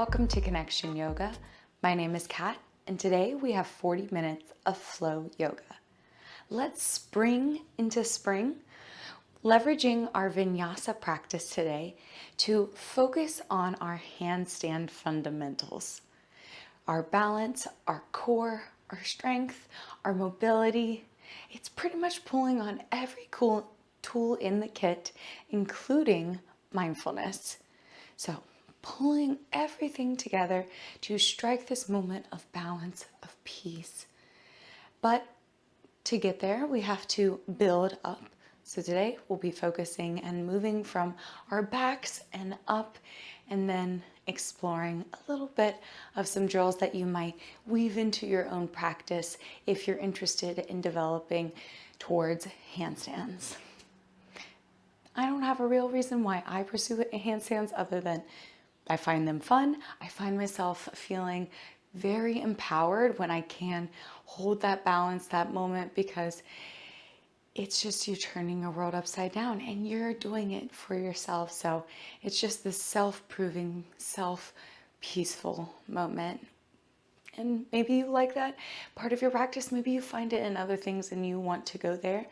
Welcome to Connection Yoga. My name is Kat, and today we have 40 minutes of flow yoga. Let's spring into spring, leveraging our Vinyasa practice today to focus on our handstand fundamentals. Our balance, our core, our strength, our mobility. It's pretty much pulling on every cool tool in the kit, including mindfulness. So pulling everything together to strike this moment of balance, of peace. But to get there, we have to build up. So today we'll be focusing and moving from our backs and up, and then exploring a little bit of some drills that you might weave into your own practice if you're interested in developing towards handstands. I don't have a real reason why I pursue handstands other than I find them fun. I find myself feeling very empowered when I can hold that balance, that moment, because it's just you turning your world upside down and you're doing it for yourself. So it's just this self-proving, self-peaceful moment. And maybe you like that part of your practice. Maybe you find it in other things and you want to go there.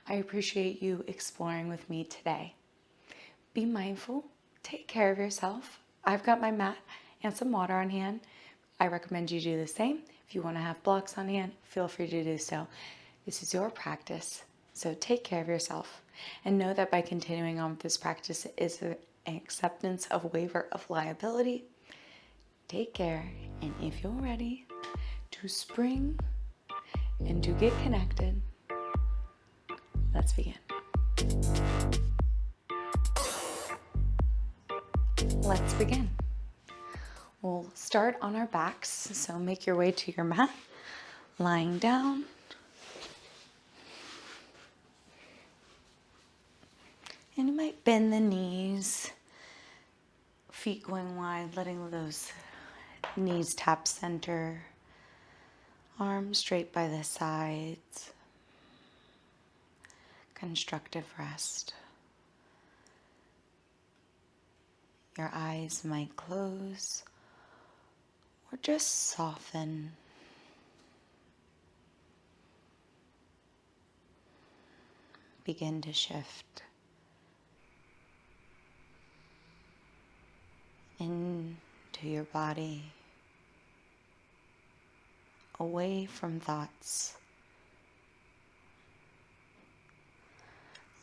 I appreciate you exploring with me today. Be mindful, take care of yourself. I've got my mat and some water on hand. I recommend you do the same. If you want to have blocks on hand, feel free to do so. This is your practice, so take care of yourself. And know that by continuing on with this practice is an acceptance of a waiver of liability. Take care, and if you're ready to spring and to get connected, let's begin. Let's begin. We'll start on our backs, so make your way to your mat, lying down. And you might bend the knees, feet going wide, letting those knees tap center, arms straight by the sides, constructive rest. Your eyes might close or just soften. Begin to shift into your body, away from thoughts.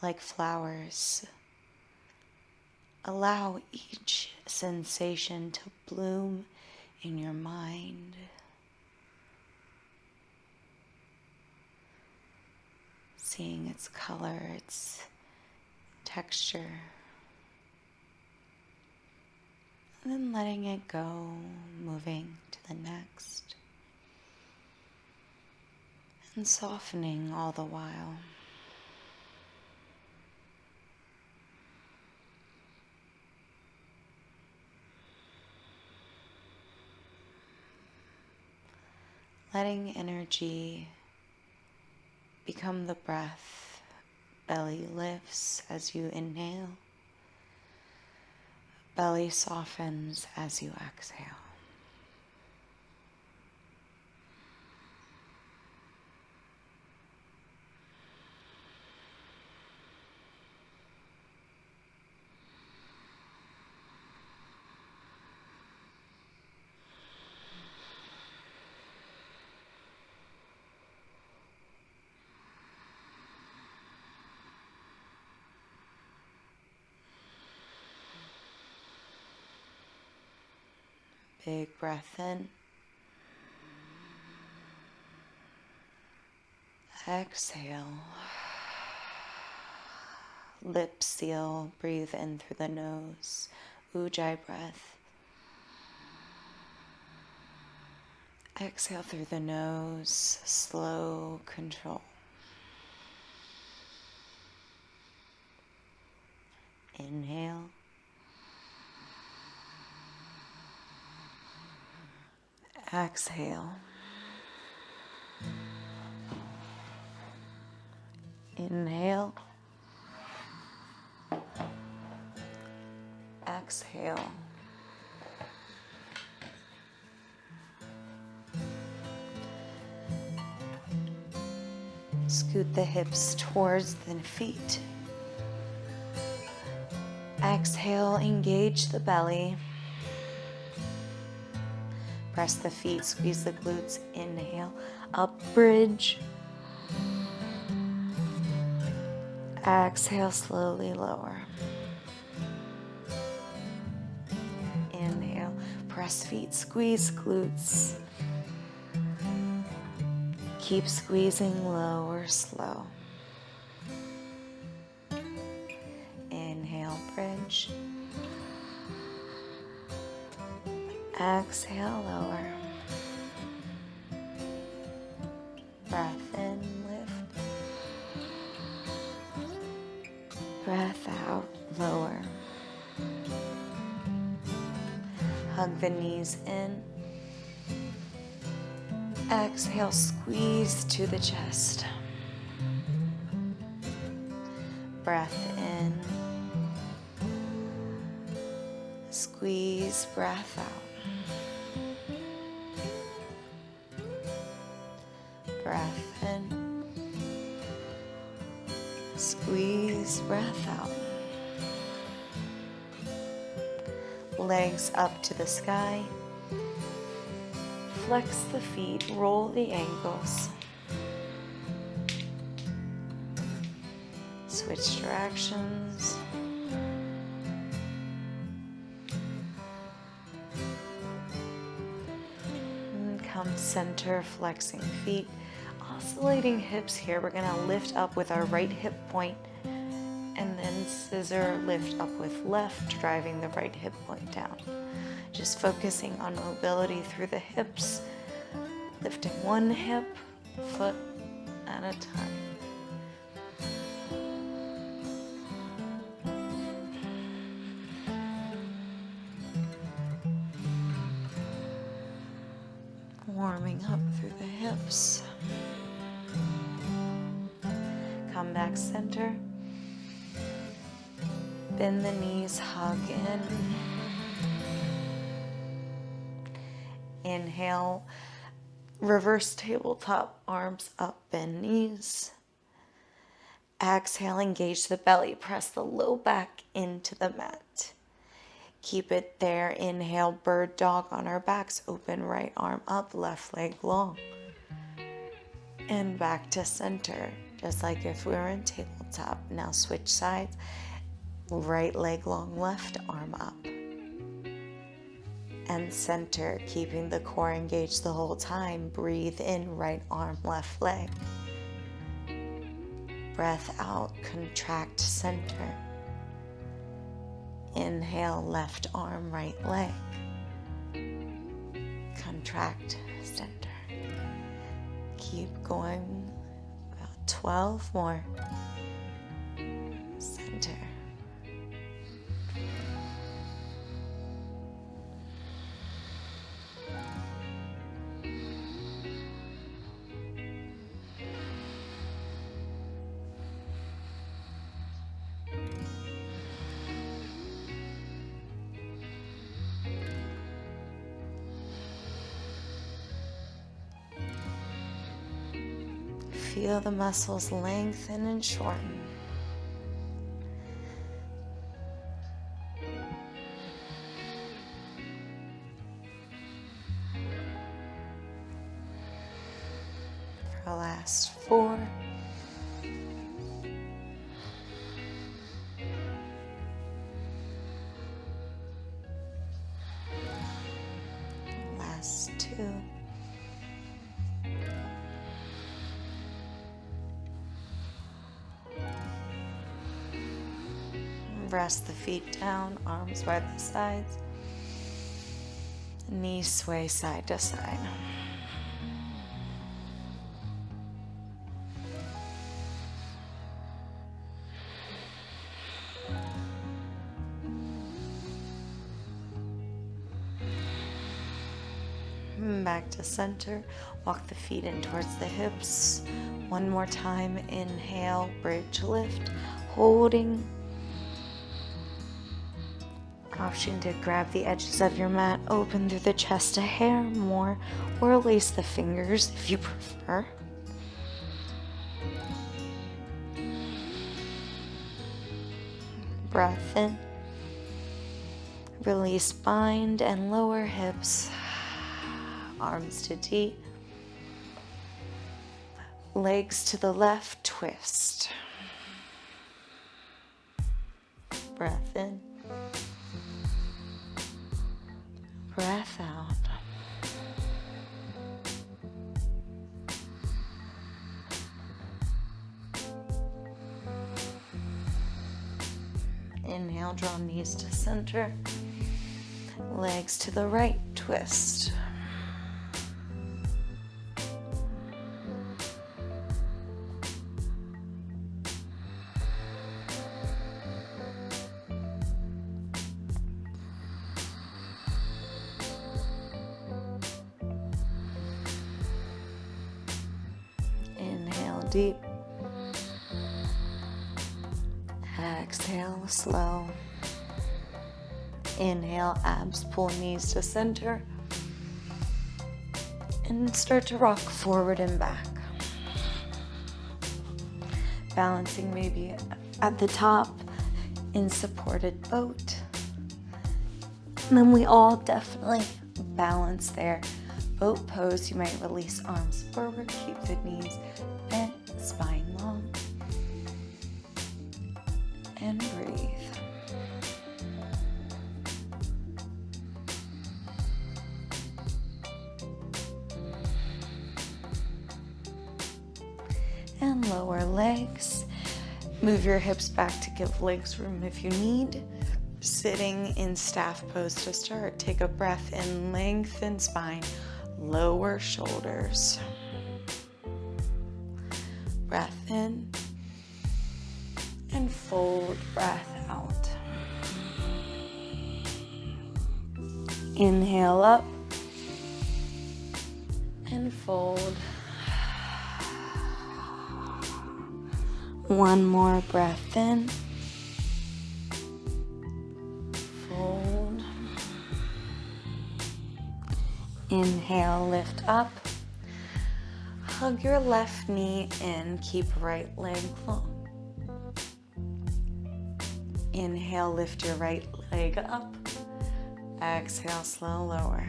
Like flowers, allow each sensation to bloom in your mind. Seeing its color, its texture, and then letting it go, moving to the next, and softening all the while. Letting energy become the breath. Belly lifts as you inhale. Belly softens as you exhale. Big breath in. Exhale. Lips seal. Breathe in through the nose. Ujjayi breath. Exhale through the nose. Slow control. Inhale. Exhale. Inhale. Exhale. Scoot the hips towards the feet. Exhale, engage the belly. Press the feet, squeeze the glutes. Inhale, up bridge. Exhale, slowly lower. Inhale, press feet, squeeze glutes. Keep squeezing, lower, slow. Inhale, bridge. Exhale, lower. Breath in, lift. Breath out, lower. Hug the knees in. Exhale, squeeze to the chest. Breath in. Squeeze, breath out. Breath in. Squeeze, breath out. Legs up to the sky. Flex the feet, roll the ankles. Switch directions. And come center, flexing feet. Oscillating hips here. We're gonna lift up with our right hip point and then scissor lift up with left, driving the right hip point down. Just focusing on mobility through the hips, lifting one hip, foot at a time. Warming up through the hips. Come back center. Bend the knees, hug in. Inhale, reverse tabletop, arms up, bend knees. Exhale, engage the belly, press the low back into the mat. Keep it there. Inhale, bird dog on our backs, open right arm up, left leg long. And back to center, just like if we were in tabletop. Now switch sides, right leg long, left arm up. And center, keeping the core engaged the whole time. Breathe in, right arm, left leg. Breath out, contract center. Inhale, left arm, right leg. Contract center. Keep going, about 12 more. Center. Feel the muscles lengthen and shorten. For our last 4. Last 2. Rest the feet down, arms by the sides. Knees sway side to side. Back to center. Walk the feet in towards the hips. One more time. Inhale, bridge lift, holding. Option to grab the edges of your mat, open through the chest a hair more, or lace the fingers if you prefer. Breath in. Release bind and lower hips. Arms to deep. Legs to the left, twist. Breath in. Breath out. Inhale, draw knees to center. Legs to the right, twist. Inhale deep. Exhale slow. Inhale, abs pull knees to center. And start to rock forward and back. Balancing maybe at the top in supported boat. And then we all definitely balance there. Boat pose, you might release arms forward, keep the knees bent, spine long. And breathe. And lower legs. Move your hips back to give legs room if you need. Sitting in staff pose to start. Take a breath in, lengthen spine, lower shoulders. Breath in. And fold, breath out. Inhale up and fold. One more breath in. Fold. Inhale, lift up. Hug your left knee in, keep right leg long. Inhale, lift your right leg up. Exhale, slow lower.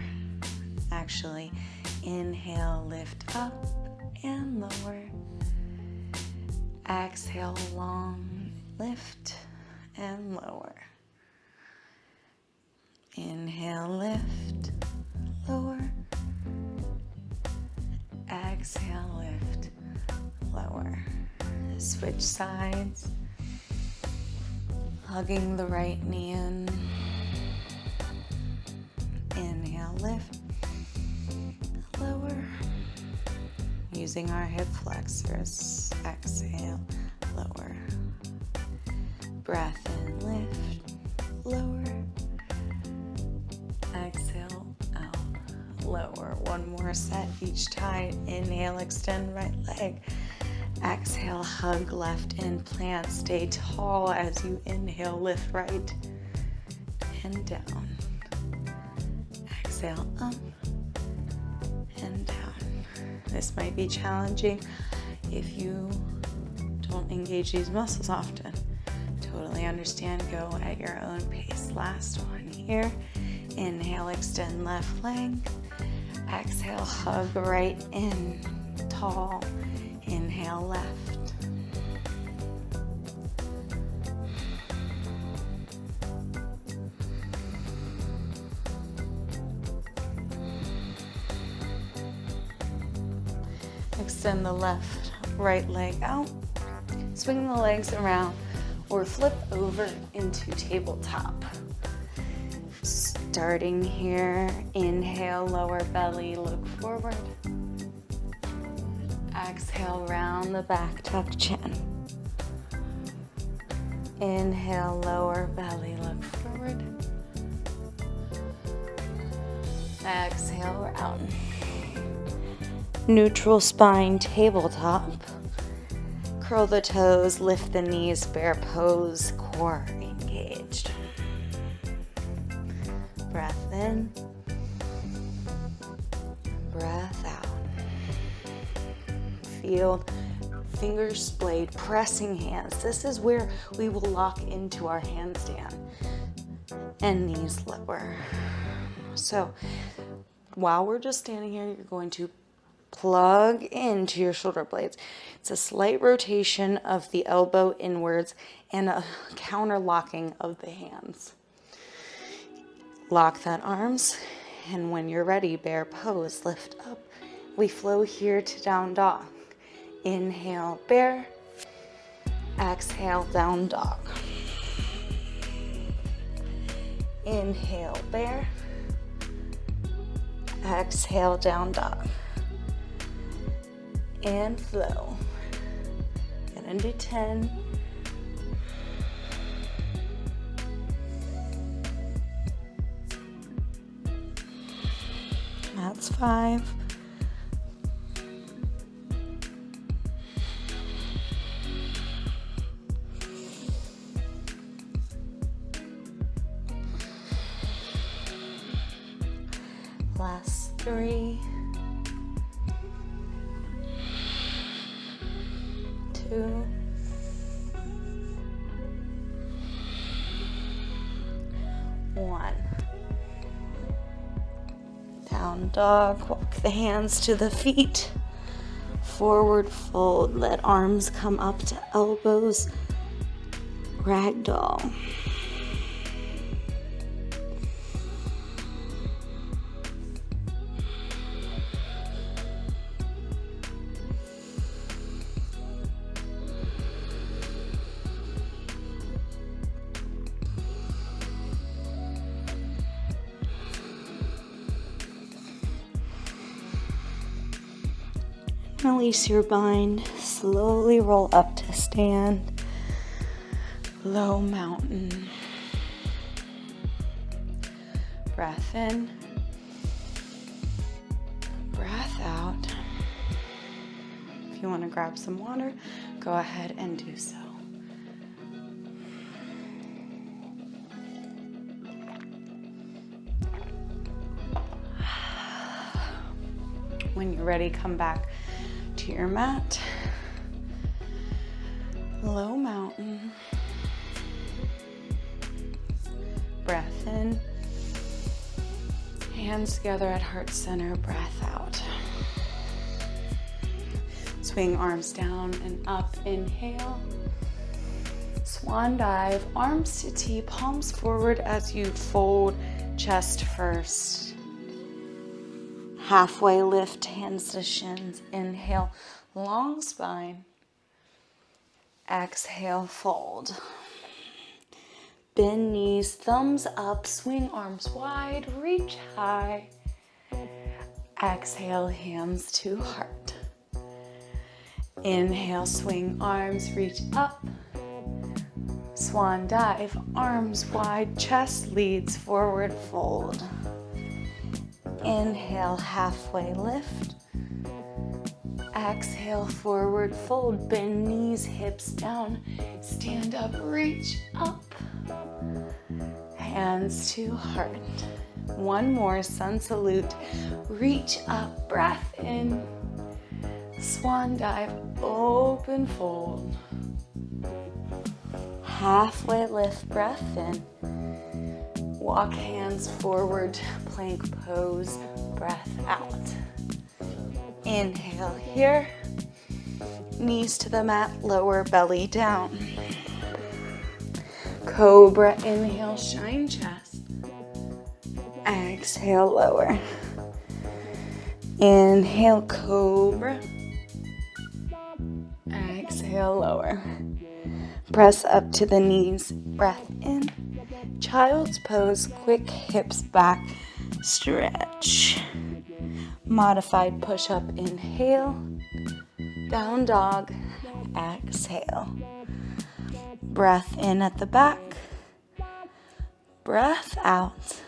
Actually, inhale, lift up and lower. Exhale, long, lift and lower. Inhale, lift, lower. Exhale, lift, lower. Switch sides. Hugging the right knee in. Inhale, lift, lower. Using our hip flexors. Exhale, lower. Breath in, lift, lower. Exhale, out, lower. One more set each time. Inhale, extend right leg. Exhale, hug left in, plant. Stay tall as you inhale, lift right and down. Exhale, up and down. This might be challenging if you don't engage these muscles often. Totally understand, go at your own pace. Last one here. Inhale, extend left leg. Exhale, hug right in, tall. Inhale, left. Extend the left, right leg out. Swing the legs around or flip over into tabletop. Starting here, inhale, lower belly, look forward. Exhale, round the back, tuck chin. Inhale, lower belly, look forward. Exhale, round. Neutral spine, tabletop. Curl the toes, lift the knees, bear pose, core engaged. Breath in. Breath out. fingers splayed, pressing hands. This is where we will lock into our handstand. And knees lower. So while we're just standing here, you're going to plug into your shoulder blades. It's a slight rotation of the elbow inwards and a counter locking of the hands. Lock that arms, and when you're ready, bear pose, lift up. We flow here to down dog. Inhale, bear. Exhale, down dog. Inhale, bear. Exhale, down dog. And flow. Gonna do 10. That's 5. Last 3, 2, 1. Down dog, walk the hands to the feet. Forward fold, let arms come up to elbows. Ragdoll. Release your bind. Slowly roll up to stand. Low mountain. Breath in. Breath out. If you want to grab some water, go ahead and do so. When you're ready, come back to your mat. Low mountain. Breath in. Hands together at heart center. Breath out. Swing arms down and up. Inhale. Swan dive. Arms to T. Palms forward as you fold. Chest first. Halfway lift, hands to shins. Inhale, long spine. Exhale, fold. Bend knees, thumbs up, swing arms wide, reach high. Exhale, hands to heart. Inhale, swing arms, reach up. Swan dive, arms wide, chest leads, forward fold. Inhale, halfway lift. Exhale, forward fold. Bend knees, hips down. Stand up, reach up. Hands to heart. One more, sun salute. Reach up, breath in. Swan dive, open fold. Halfway lift, breath in. Walk hands forward, plank pose, breath out. Inhale here. Knees to the mat, lower belly down. Cobra, inhale, shine chest. Exhale, lower. Inhale, cobra. Exhale, lower. Press up to the knees, breath in. Child's pose, quick hips back, stretch. Modified push-up, inhale. Down dog, exhale. Breath in at the back. Breath out.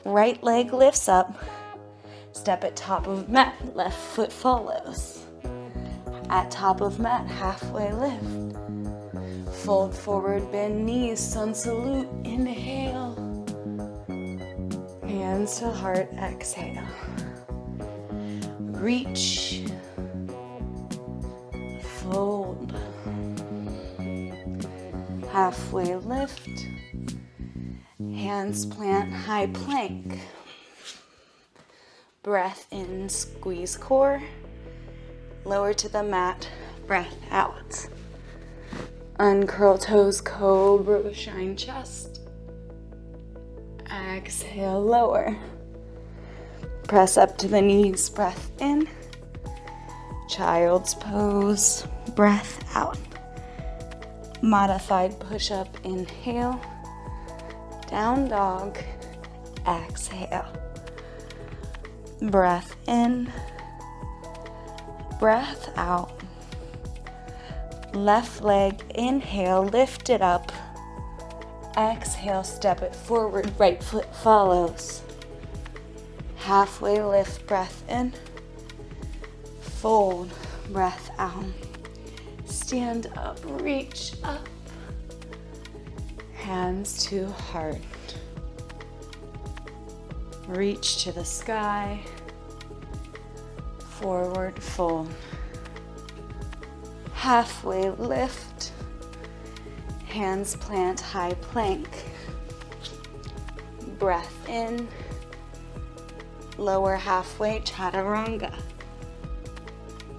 Right leg lifts up. Step at top of mat, left foot follows. At top of mat, halfway lift. Fold forward, bend knees, sun salute, inhale. Hands to heart, exhale. Reach. halfway lift, hands plant, high plank. Breath in, squeeze core, lower to the mat, breath out. Uncurl toes, cobra, shine chest. Exhale, lower. Press up to the knees, breath in. Child's pose, breath out. Modified push-up, inhale. Down dog, exhale. Breath in, breath out. Left leg, inhale, lift it up. Exhale, step it forward, right foot follows. Halfway lift, breath in. Fold, breath out. Stand up, reach up. Hands to heart. Reach to the sky. Forward fold. Halfway lift. Hands plant, high plank. Breath in. Lower halfway, chaturanga.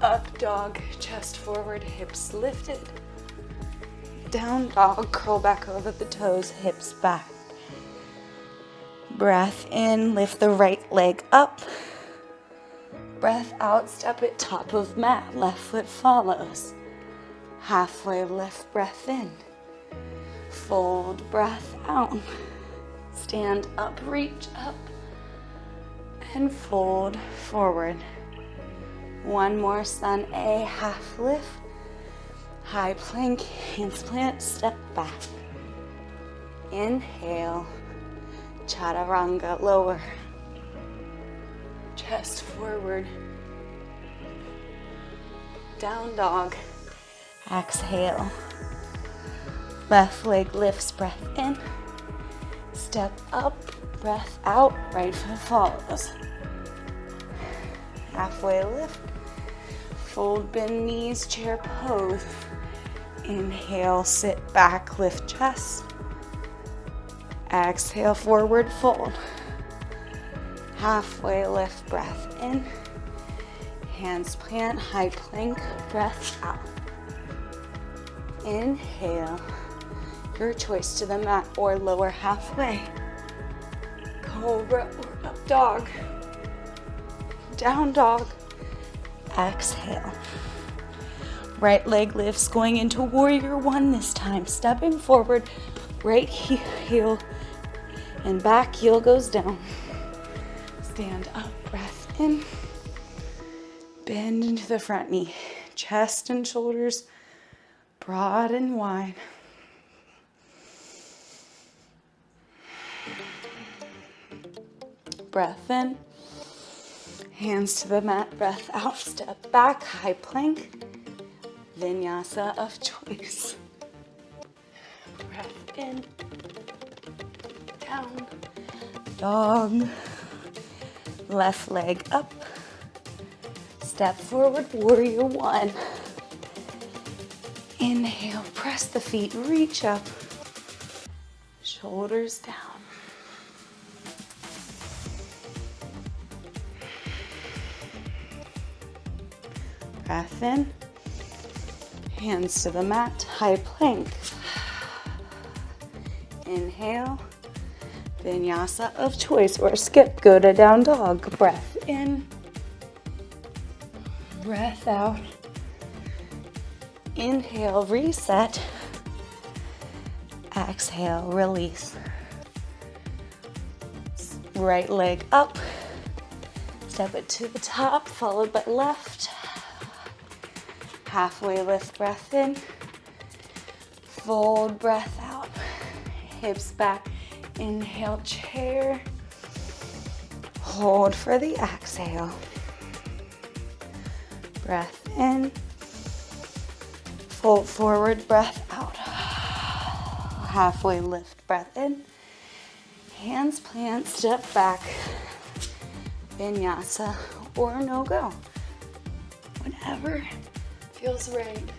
Up dog, chest forward, hips lifted. Down dog, curl back over the toes, hips back. Breath in, lift the right leg up. Breath out, step it top of mat, left foot follows. Halfway lift, breath in. Fold, breath out. Stand up, reach up. And fold forward. One more, sun A, half lift. High plank, hands plant, step back. Inhale, chaturanga, lower. Chest forward. Down dog. Exhale. Left leg lifts, breath in. Step up, breath out, right foot follows. Halfway lift. Fold, bend knees, chair pose. Inhale, sit back, lift chest. Exhale, forward fold. Halfway lift, breath in. Hands plant, high plank, breath out. Inhale, your choice to the mat or lower halfway. Cobra or up dog. Down dog. Exhale. Right leg lifts, going into warrior one this time. Stepping forward, right heel and back heel goes down. Stand up, breath in. Bend into the front knee. Chest and shoulders broad and wide. Breath in. Hands to the mat, breath out, step back, high plank. Vinyasa of choice. Breath in. Down. Dog. Left leg up. Step forward, warrior one. Inhale, press the feet, reach up. Shoulders down. Breath in. Hands to the mat, high plank. Inhale. Vinyasa of choice or skip, go to down dog. Breath in. Breath out. Inhale, reset. Exhale, release. Right leg up. Step it to the top, followed by left. Halfway lift, breath in. Fold, breath out. Hips back. Inhale, chair. Hold for the exhale. Breath in. Fold forward, breath out. Halfway lift, breath in. Hands plant, step back. Vinyasa or no go. Whatever feels right.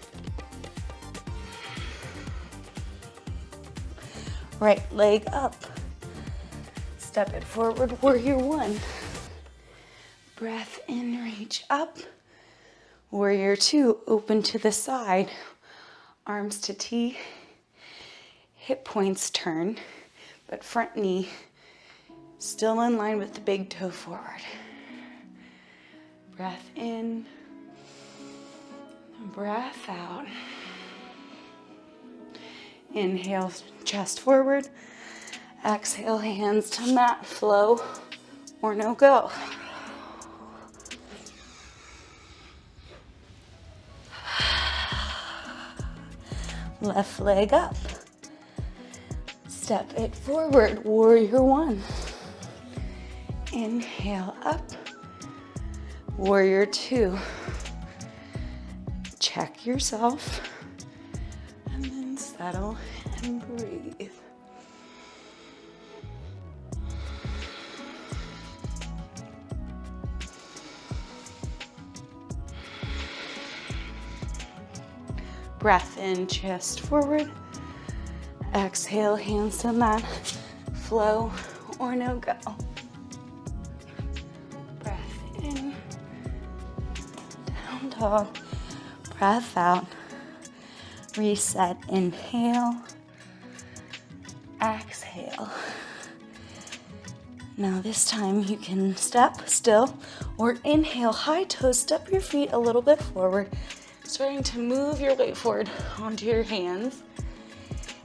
right leg up. Step it forward, warrior one. Breath in, reach up. Warrior two, open to the side. Arms to T. Hip points turn, but front knee still in line with the big toe forward. Breath in, breath out. Inhale, chest forward. Exhale, hands to mat, flow or no go. Left leg up. Step it forward, warrior one. Inhale up, warrior two. Check yourself and then settle and breathe. Breath in, chest forward. Exhale, hands to mat, flow or no go. Breath in, down dog. Breath out. Reset, inhale, exhale. Now this time you can step still or inhale, high toes, step your feet a little bit forward, starting to move your weight forward onto your hands.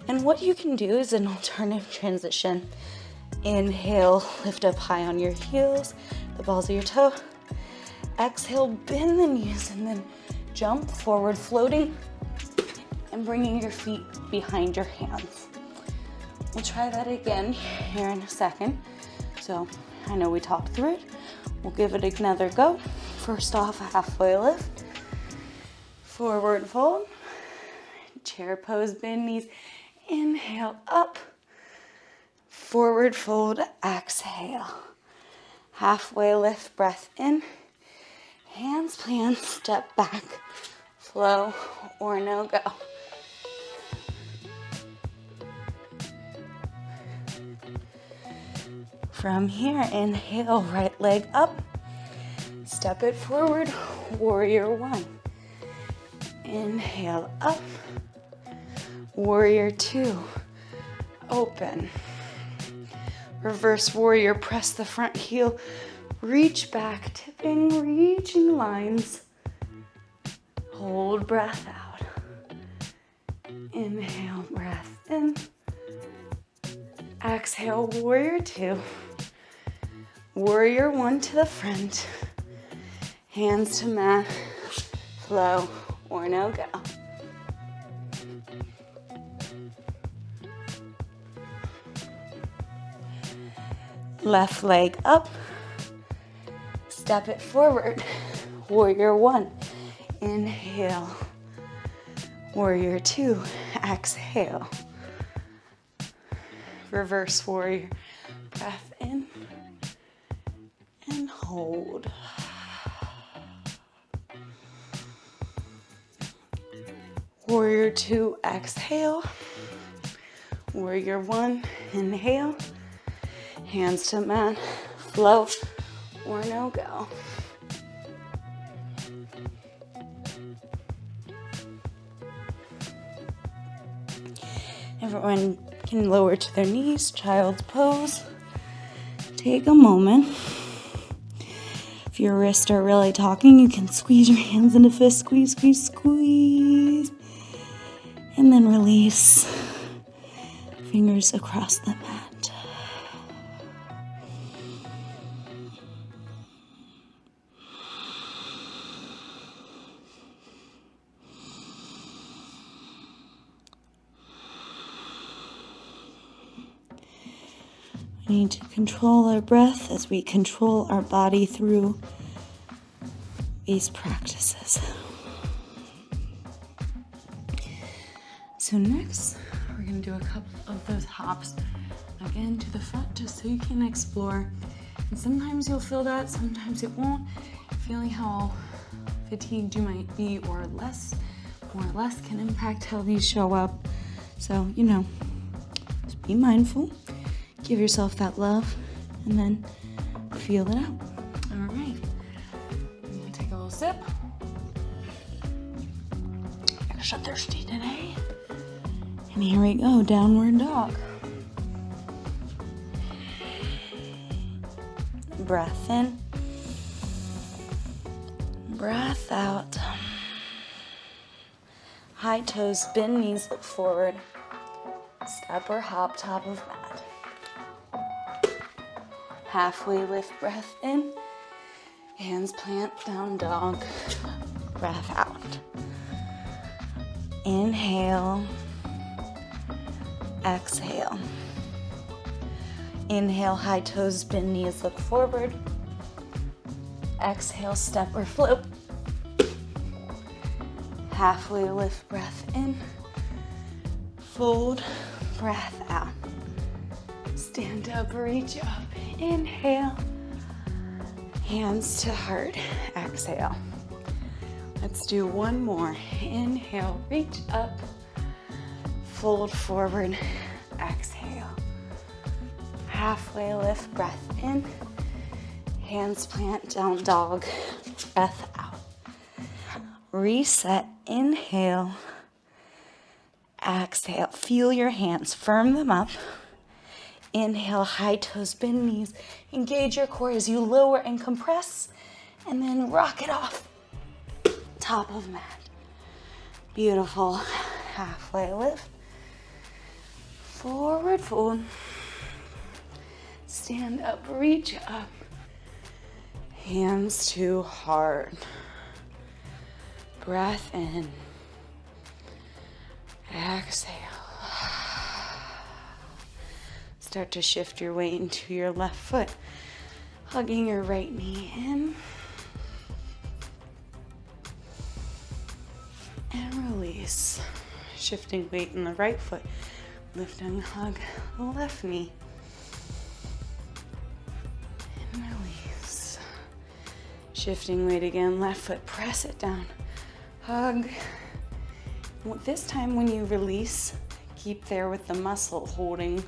And what you can do is an alternative transition. Inhale, lift up high on your heels, the balls of your toe. Exhale, bend the knees and then jump forward, floating and bringing your feet behind your hands. We'll try that again here in a second. So I know we talked through it. We'll give it another go. First off, a halfway lift. Forward fold. Chair pose, bend knees. Inhale up. Forward fold, exhale. Halfway lift, breath in. Hands plan, step back. Flow or no go. From here, inhale, right leg up. Step it forward, warrior one. Inhale up. Warrior two, open. Reverse warrior, press the front heel, reach back, tipping, reaching lines. Hold breath out. Inhale, breath in. Exhale, warrior two. Warrior one to the front. Hands to mat, flow or no go. Left leg up. Step it forward. Warrior one. Inhale. Warrior two. Exhale. Reverse warrior. Breath in and hold. Warrior two. Exhale. Warrior one. Inhale. Hands to mat, flow or no go. Everyone can lower to their knees, child's pose. Take a moment. If your wrists are really talking, you can squeeze your hands into fists, squeeze, squeeze, squeeze. And then release. Fingers across the mat. We need to control our breath as we control our body through these practices. So next, we're going to do a couple of those hops again to the front just so you can explore. And sometimes you'll feel that, sometimes it won't. Feeling how fatigued you might be or less, more or less can impact how these show up. So, just Be mindful. Give yourself that love, and then feel it out. All right. I'm gonna take a little sip. Extra thirsty today. And here we go, downward dog. Breath in. Breath out. High toes, bend knees, look forward. Step or hop, top of mat. Halfway lift, breath in. Hands plant, down dog. Breath out. Inhale. Exhale. Inhale, high toes, bend knees, look forward. Exhale, step or float. Halfway lift, breath in. Fold, breath out. Stand up, reach up. Inhale. Hands to heart. Exhale. Let's do one more. Inhale, reach up. Fold forward. Exhale. Halfway lift, breath in. Hands plant, down dog. Breath out. Reset. Inhale. Exhale. Feel your hands. Firm them up. Inhale, high toes, bend knees. Engage your core as you lower and compress. And then rock it off. Top of mat. Beautiful. Halfway lift. Forward fold. Stand up, reach up. Hands to heart. Breath in. Exhale. Start to shift your weight into your left foot, hugging your right knee in. And release. Shifting weight in the right foot. Lift and hug the left knee. And release. Shifting weight again, left foot, press it down. Hug. This time when you release, keep there with the muscle holding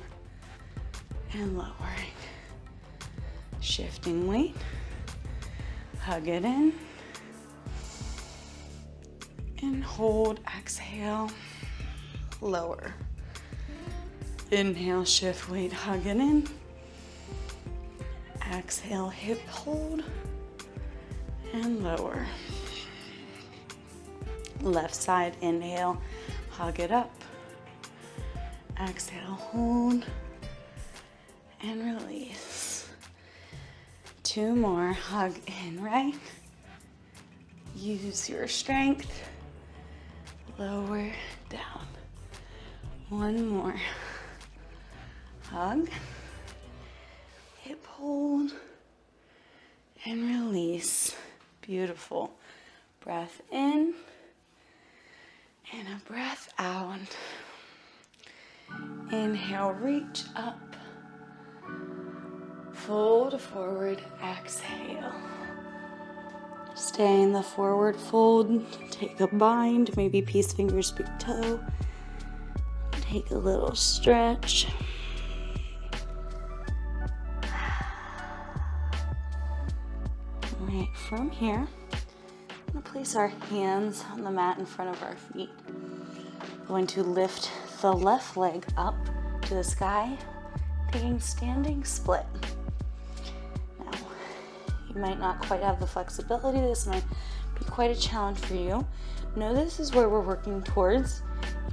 and lowering. Shifting weight. Hug it in. And hold, exhale, lower. Inhale, shift weight, hug it in. Exhale, hip hold and lower. Left side, inhale, hug it up. Exhale, hold and release. Two more, hug in right. Use your strength. Lower, down. One more. Hug. Hip hold. And release. Beautiful. Breath in. And a breath out. Inhale, reach up. Fold forward, exhale. Stay in the forward fold. Take a bind, maybe peace fingers, big toe. Take a little stretch. All right, from here, I'm going to place our hands on the mat in front of our feet. Going to lift the left leg up to the sky, taking standing split. Now, you might not quite have the flexibility. This might be quite a challenge for you. Know this is where we're working towards.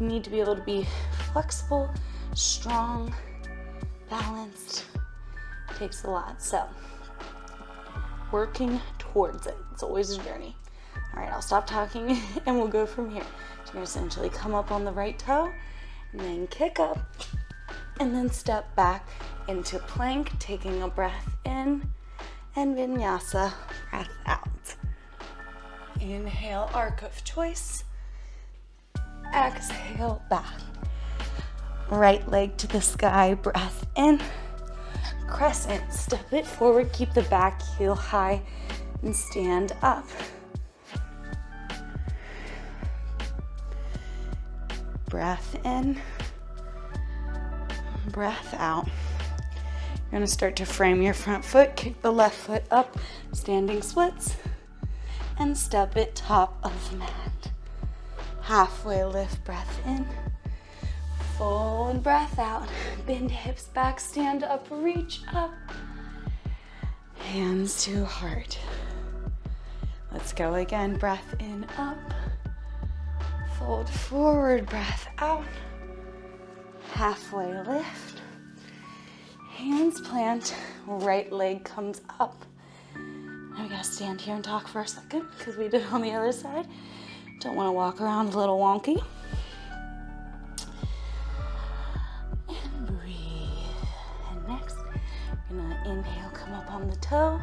You need to be able to be flexible, strong, balanced. It takes a lot. So, working towards it. It's always a journey. All right, I'll stop talking and we'll go from here. So you're essentially come up on the right toe and then kick up and then step back into plank, taking a breath in and vinyasa, breath out. Inhale, arc of choice. Exhale, back. Right leg to the sky, breath in. Crescent, step it forward, keep the back heel high and stand up. Breath in. breath out. You're gonna start to frame your front foot, kick the left foot up, standing splits, and step it top of the mat. Halfway lift, breath in. Full breath out. Bend hips back, stand up, reach up. Hands to heart. Let's go again. Breath in, up. Fold forward, breath out. Halfway lift. Hands plant, right leg comes up. Now we gotta stand here and talk for a second because we did it on the other side. Don't wanna walk around a little wonky. And breathe. And next, you're gonna inhale, come up on the toe.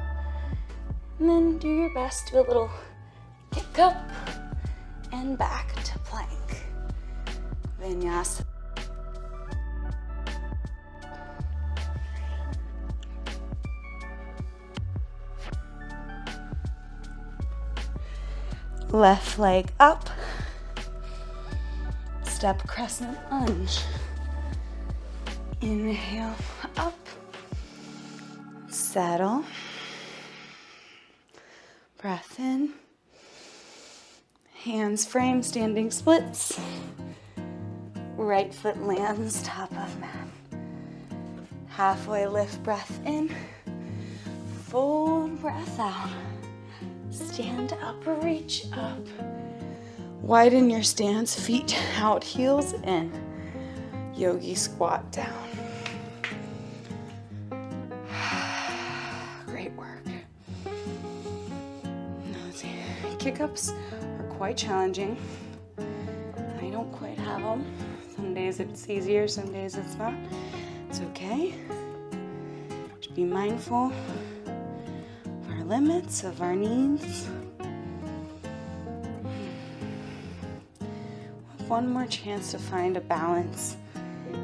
And then do your best, do a little kick up and back to plank. Vinyasa. Left leg up. Step crescent lunge. Inhale up. Settle. Breath in. Hands frame, standing splits. Right foot lands top of mat. Halfway lift, breath in. Full breath out. Stand up, reach up. Widen your stance, feet out, heels in. Yogi squat down. Great work. Kick-ups are quite challenging. I don't quite have them. Some days it's easier, some days it's not. It's okay. Just be mindful of our limits, of our needs. One more chance to find a balance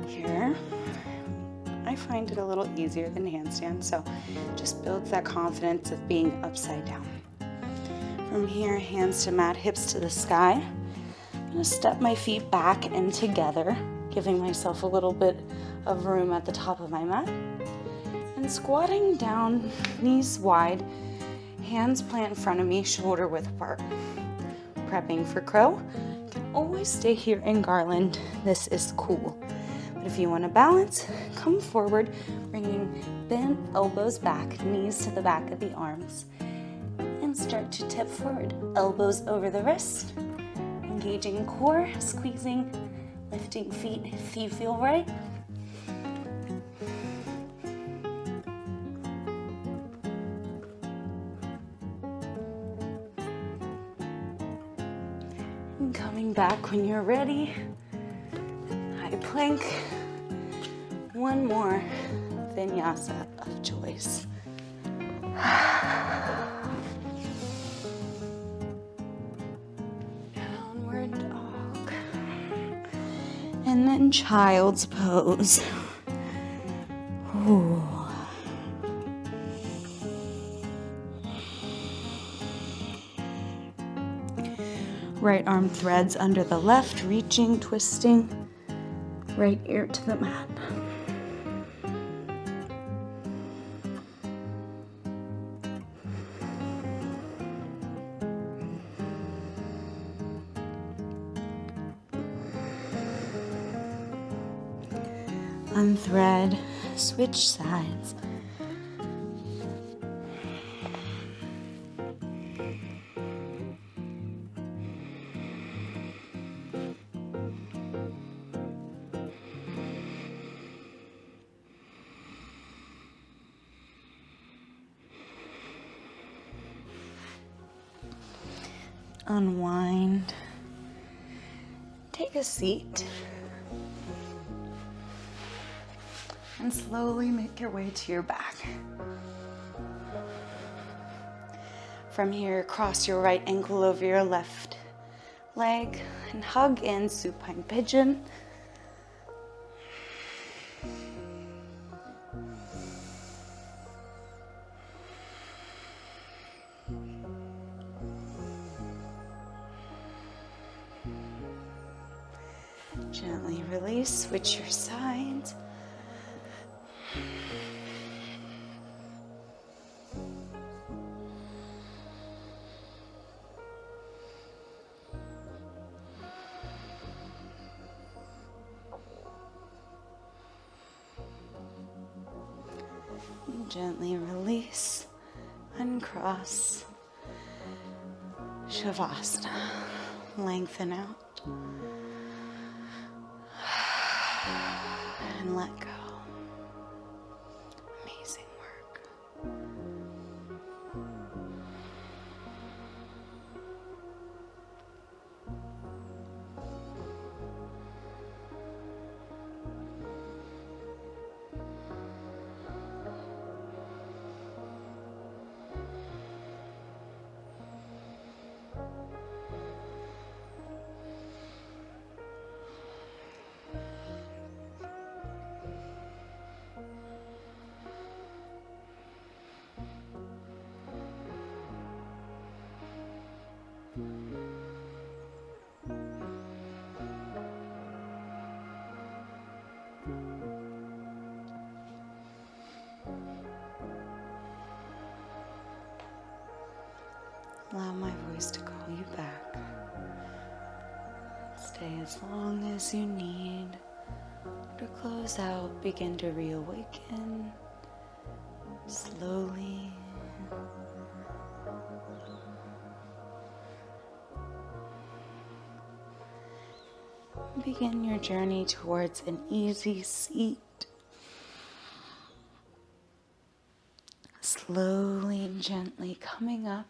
here. I find it a little easier than handstand, so just builds that confidence of being upside down. From here, hands to mat, hips to the sky. I'm gonna step my feet back and together, giving myself a little bit of room at the top of my mat. And squatting down, knees wide, hands plant in front of me, shoulder width apart. Prepping for crow. You can always stay here in garland. This is cool. But if you want to balance, come forward, bringing bent elbows back, knees to the back of the arms. And start to tip forward, elbows over the wrist, engaging core, squeezing, lifting feet if you feel right. And coming back when you're ready, high plank, one more vinyasa of choice. And then child's pose. Ooh. Right arm threads under the left, reaching, twisting, right ear to the mat. Unthread, switch sides. Unwind. Take a seat. And slowly make your way to your back. From here, cross your right ankle over your left leg and hug in supine pigeon. Gently release, switch your sides. Gently release, uncross, Shavasana. Lengthen out and let go. Amazing work. Allow my voice to call you back. Stay as long as you need. To close out, begin to reawaken slowly. Begin your journey towards an easy seat. Slowly and gently coming up.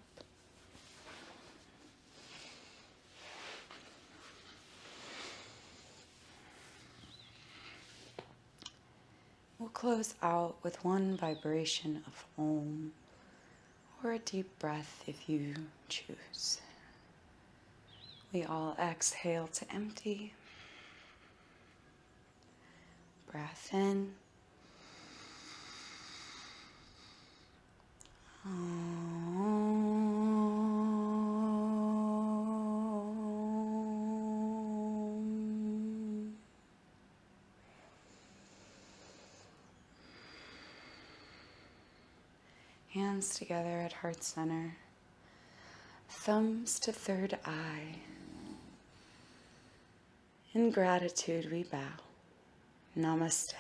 We'll close out with one vibration of Om or a deep breath if you choose. We all exhale to empty. Breath in. Hands together at heart center. Thumbs to third eye. In gratitude we bow. Namaste.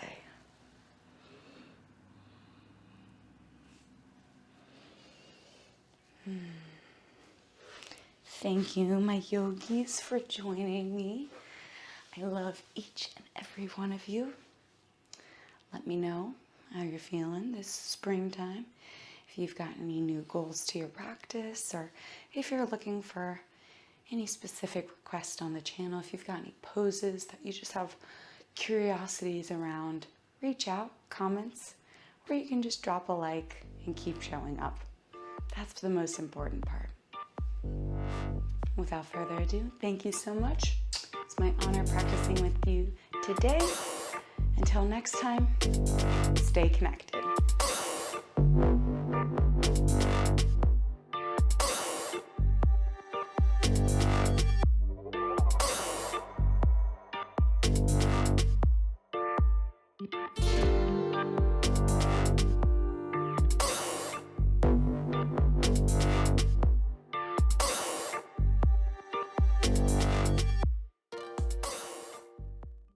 Thank you, my yogis, for joining me. I love each and every one of you. Let me know how you're feeling this springtime. If you've got any new goals to your practice, or if you're looking for any specific request on the channel, if you've got any poses that you just have curiosities around, reach out, comments, or you can just drop a like and keep showing up. That's the most important part. Without further ado, thank you so much. It's my honor practicing with you today. Until next time, stay connected.